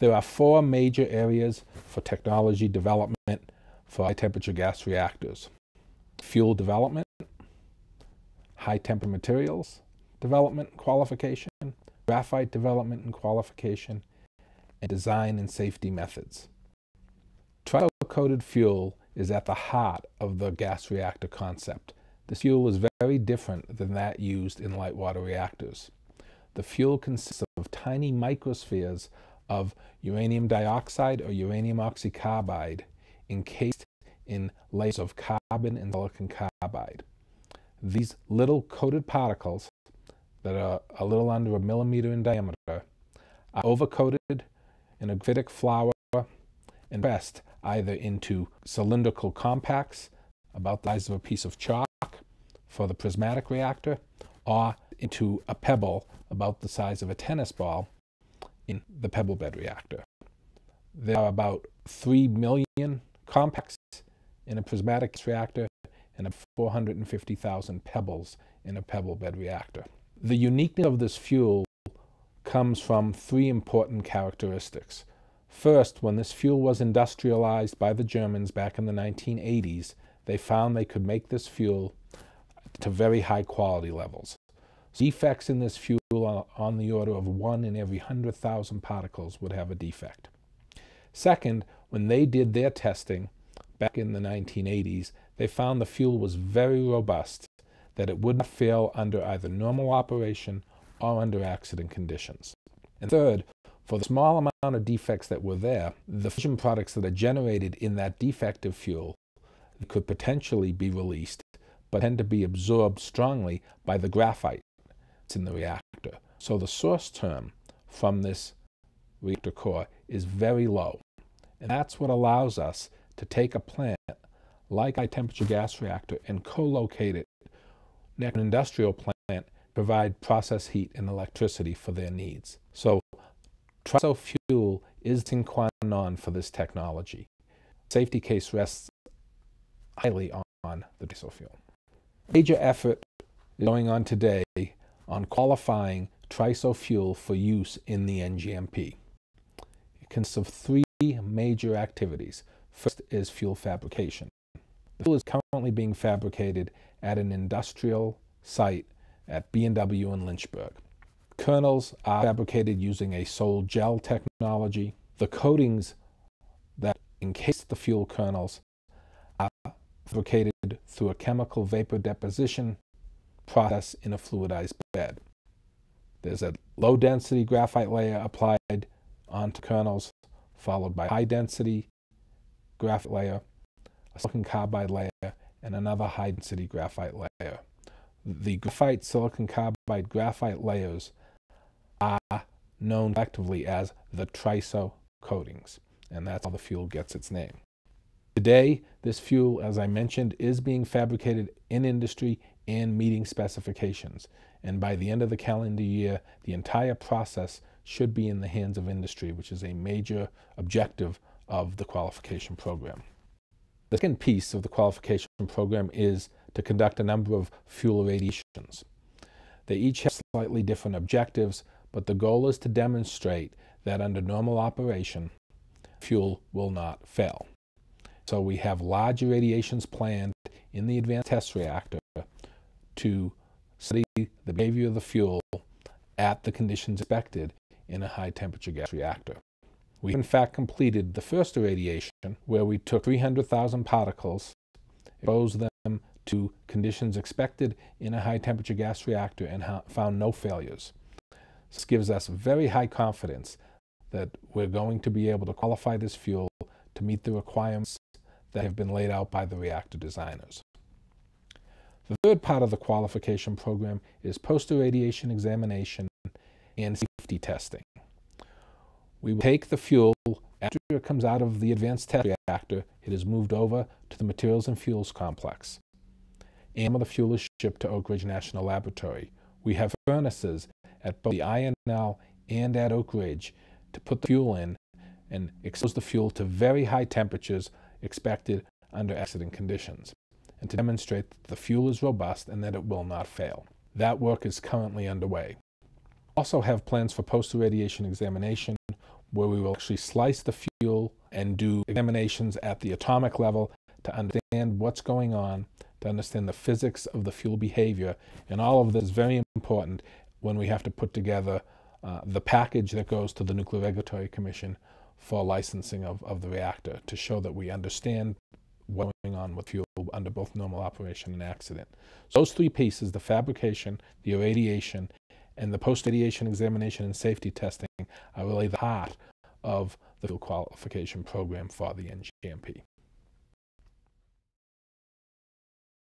There are four major areas for technology development for high-temperature gas reactors: fuel development, high-temperature materials development and qualification, graphite development and qualification, and design and safety methods. Triso-coated fuel is at the heart of the gas reactor concept. This fuel is very different than that used in light water reactors. The fuel consists of tiny microspheres of uranium dioxide or uranium oxycarbide encased in layers of carbon and silicon carbide. These little coated particles that are a little under a millimeter in diameter are overcoated in a graphitic flour and pressed either into cylindrical compacts about the size of a piece of chalk for the prismatic reactor, or into a pebble about the size of a tennis ball in the pebble bed reactor. There are about 3 million compacts in a prismatic reactor and 450,000 pebbles in a pebble bed reactor. The uniqueness of this fuel comes from three important characteristics. First, when this fuel was industrialized by the Germans back in the 1980s, they found they could make this fuel to very high quality levels. Defects in this fuel are on the order of 1 in every 100,000 particles would have a defect. Second, when they did their testing back in the 1980s, they found the fuel was very robust, that it would not fail under either normal operation or under accident conditions. And third, for the small amount of defects that were there, the fission products that are generated in that defective fuel could potentially be released, but tend to be absorbed strongly by the graphite that's in the reactor. So the source term from this reactor core is very low. And that's what allows us to take a plant like a high-temperature gas reactor and co-locate it next to an industrial plant, provide process heat and electricity for their needs. So triso fuel is sine qua non for this technology. Safety case rests highly on the triso fuel. Major effort is going on today on qualifying triso fuel for use in the NGMP. It consists of three major activities. First is fuel fabrication. The fuel is currently being fabricated at an industrial site at B&W in Lynchburg. Kernels are fabricated using a sol gel technology. The coatings that encase the fuel kernels are fabricated through a chemical vapor deposition process in a fluidized bed. There's a low-density graphite layer applied onto kernels, followed by high-density graphite layer, a silicon carbide layer, and another high-density graphite layer. The graphite, silicon carbide, graphite layers are known collectively as the triso coatings, and that's how the fuel gets its name. Today, this fuel, as I mentioned, is being fabricated in industry and meeting specifications. And by the end of the calendar year, the entire process should be in the hands of industry, which is a major objective of the qualification program. The second piece of the qualification program is to conduct a number of fuel irradiations. They each have slightly different objectives, but the goal is to demonstrate that under normal operation, fuel will not fail. So we have large irradiations planned in the advanced test reactor to study the behavior of the fuel at the conditions expected in a high-temperature gas reactor. We in fact completed the first irradiation where we took 300,000 particles, exposed them to conditions expected in a high-temperature gas reactor, and found no failures. This gives us very high confidence that we're going to be able to qualify this fuel to meet the requirements that have been laid out by the reactor designers. The third part of the qualification program is post-irradiation examination and safety testing. We will take the fuel after it comes out of the advanced test reactor. It is moved over to the Materials and Fuels Complex, and the fuel is shipped to Oak Ridge National Laboratory. We have furnaces at both the INL and at Oak Ridge to put the fuel in and expose the fuel to very high temperatures expected under accident conditions, and to demonstrate that the fuel is robust and that it will not fail. That work is currently underway. We also have plans for post-irradiation examination where we will actually slice the fuel and do examinations at the atomic level to understand what's going on, to understand the physics of the fuel behavior. And all of this is very important when we have to put together the package that goes to the Nuclear Regulatory Commission for licensing of the reactor, to show that we understand what's going on with fuel under both normal operation and accident. So those three pieces, the fabrication, the irradiation, and the post-radiation examination and safety testing, are really the heart of the fuel qualification program for the NGMP.